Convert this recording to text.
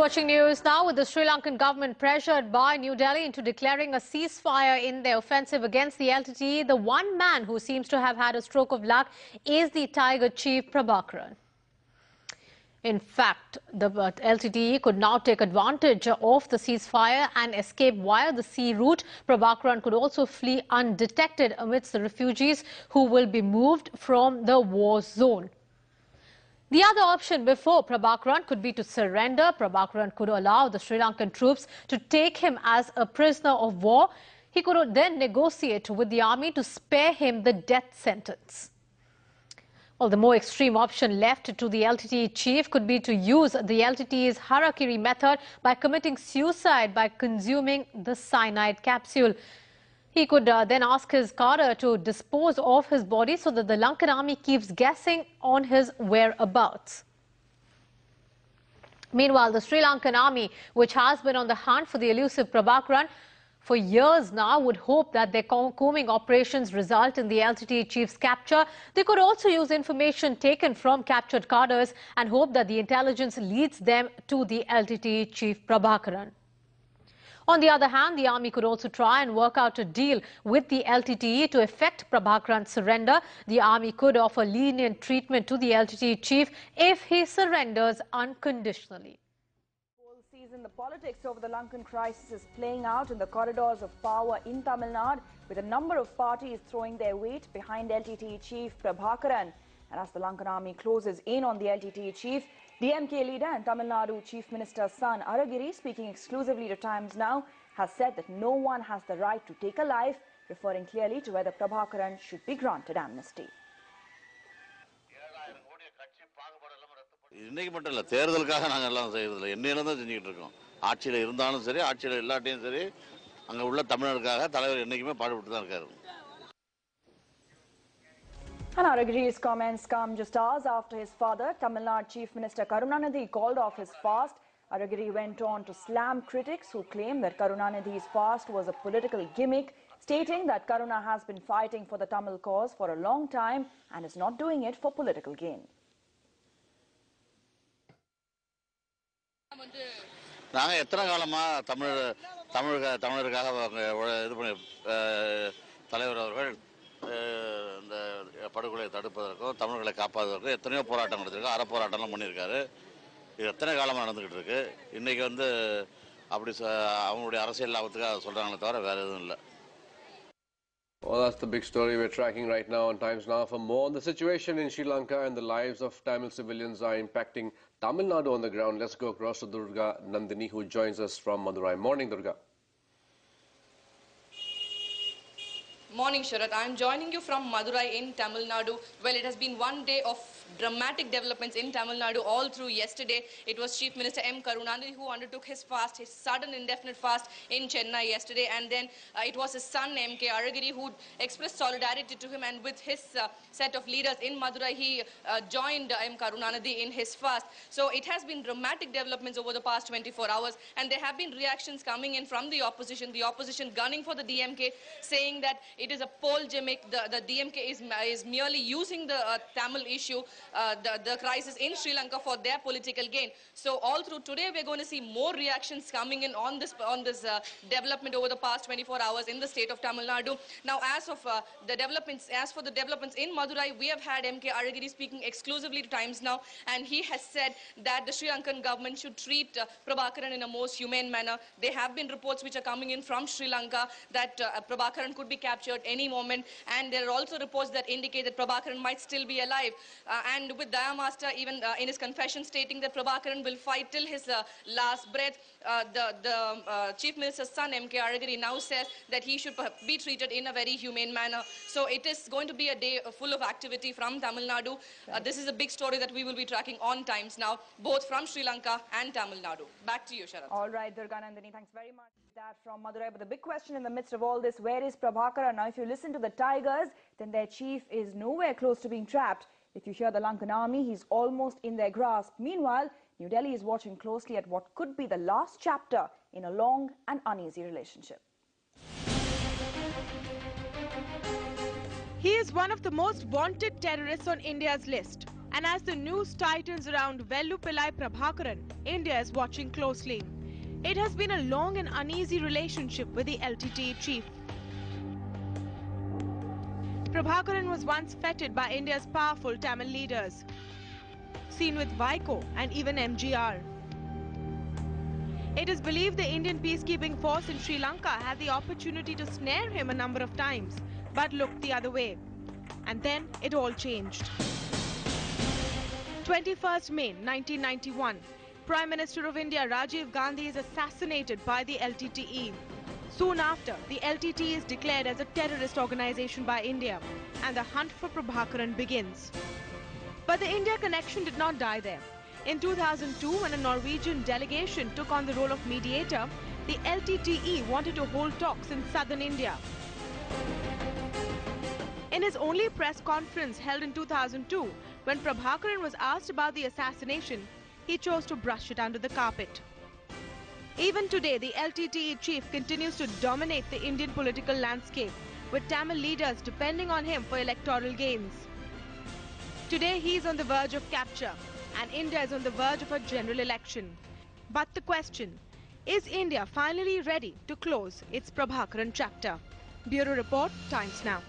watching news now with the Sri Lankan government pressured by New Delhi into declaring a ceasefire in their offensive against the LTTE. The one man who seems to have had a stroke of luck is the Tiger chief Prabhakaran. In fact, the LTTE could now take advantage of the ceasefire and escape via the sea route. Prabhakaran could also flee undetected amidst the refugees who will be moved from the war zone. The other option before Prabhakaran could be to surrender. Prabhakaran could allow the Sri Lankan troops to take him as a prisoner of war. He could then negotiate with the army to spare him the death sentence. Well, the more extreme option left to the LTTE chief could be to use the LTTE's harakiri method by committing suicide by consuming the cyanide capsule. He could then ask his cadre to dispose of his body so that the Lankan army keeps guessing on his whereabouts. Meanwhile, the Sri Lankan army, which has been on the hunt for the elusive Prabhakaran for years now, would hope that their combing operations result in the LTTE chief's capture. They could also use information taken from captured cadres and hope that the intelligence leads them to the LTTE chief Prabhakaran. On the other hand, the army could also try and work out a deal with the LTTE to effect Prabhakaran's surrender. The army could offer lenient treatment to the LTTE chief if he surrenders unconditionally. Season, the politics over the Lankan crisis is playing out in the corridors of power in Tamil Nadu, with a number of parties throwing their weight behind LTTE chief Prabhakaran. And as the Lankan army closes in on the LTTE chief, DMK leader and Tamil Nadu Chief Minister's son Aragiri, speaking exclusively to Times Now, has said that no one has the right to take a life, referring clearly to whether Prabhakaran should be granted amnesty. இன்னைக்கு மட்டும் இல்ல தேர்தலுக்காக நாங்க எல்லாம் செய்யறதில்ல என்னையில தான் செஞ்சிட்டு இருக்கோம் ஆட்சியில இருந்தாலும் சரி ஆட்சியில இல்லாட்டியும் சரி அங்க உள்ள தமிழருக்காக தலைவர் என்னைக்குமே பாடுபட்டு தான் இருக்காரு. And Aragiri's comments come just hours after his father, Tamil Nadu Chief Minister Karunanidhi, called off his fast. Aragiri went on to slam critics who claim that Karunanidhi's fast was a political gimmick, stating that Karuna has been fighting for the Tamil cause for a long time and is not doing it for political gain. நாங்க எத்தனை காலமா தமிழருக்காக இது பண்ணி தலைவர் அவர்கள் இந்த படுகொலையை தடுப்பதற்கும் தமிழர்களை காப்பாற்றுவதற்கும் எத்தனையோ போராட்டம் நடத்திருக்கோம் அறப்போராட்டம்லாம் பண்ணியிருக்காரு. இது எத்தனை காலமாக நடந்துக்கிட்டு இருக்கு. இன்னைக்கு வந்து அப்படி அவங்களுடைய அரசியல் லாபத்துக்காக சொல்கிறாங்களே தவிர வேறு எதுவும் இல்லை. Well, that's the big story we're tracking right now on Times Now. For more on the situation in Sri Lanka and the lives of Tamil civilians are impacting Tamil Nadu on the ground, let's go across to Durga Nandini, who joins us from Madurai. Morning, Durga. Morning, Sharat. I am joining you from Madurai in Tamil Nadu. Well, it has been one day of dramatic developments in Tamil Nadu all through yesterday. It was Chief Minister M. Karunanidhi who undertook his fast, his sudden indefinite fast in Chennai yesterday. And then it was his son, M.K. Aragiri, who expressed solidarity to him. And with his set of leaders in Madurai, he joined M. Karunanidhi in his fast. So it has been dramatic developments over the past 24 hours. And there have been reactions coming in from the opposition gunning for the DMK, saying that it is a poll gimmick. The DMK is merely using the Tamil issue, the crisis in Sri Lanka for their political gain. So all through today, we're going to see more reactions coming in on this development over the past 24 hours in the state of Tamil Nadu. Now, as for the developments in Madurai, we have had M.K. Aragiri speaking exclusively to Times Now, and he has said that the Sri Lankan government should treat Prabhakaran in a most humane manner. There have been reports which are coming in from Sri Lanka that Prabhakaran could be captured any moment, and there are also reports that indicate that Prabhakaran might still be alive. And with Daya Master even in his confession stating that Prabhakaran will fight till his last breath, the Chief Minister's son M.K. Aragiri now says that he should be treated in a very humane manner. So it is going to be a day full of activity from Tamil Nadu. This is a big story that we will be tracking on Times Now, both from Sri Lanka and Tamil Nadu. Back to you, Sharat. All right, Durga Nandini, thanks very much. That from Madurai. But the big question in the midst of all this, where is Prabhakaran? Now, if you listen to the Tigers, then their chief is nowhere close to being trapped. If you hear the Lankan army, he's almost in their grasp. Meanwhile, New Delhi is watching closely at what could be the last chapter in a long and uneasy relationship. He is one of the most wanted terrorists on India's list. And as the news tightens around Velupillai Prabhakaran, India is watching closely. It has been a long and uneasy relationship with the LTTE chief. Prabhakaran was once feted by India's powerful Tamil leaders, seen with Vaiko and even MGR. It is believed the Indian peacekeeping force in Sri Lanka had the opportunity to snare him a number of times, but looked the other way. And then it all changed. 21st May 1991, Prime Minister of India Rajiv Gandhi is assassinated by the LTTE. Soon after, the LTTE is declared as a terrorist organization by India, and the hunt for Prabhakaran begins. But the India connection did not die there. In 2002, when a Norwegian delegation took on the role of mediator, the LTTE wanted to hold talks in southern India. In his only press conference held in 2002, when Prabhakaran was asked about the assassination, he chose to brush it under the carpet. Even today, the LTTE chief continues to dominate the Indian political landscape, with Tamil leaders depending on him for electoral gains. Today, he is on the verge of capture, and India is on the verge of a general election. But the question, is India finally ready to close its Prabhakaran chapter? Bureau Report, Times Now.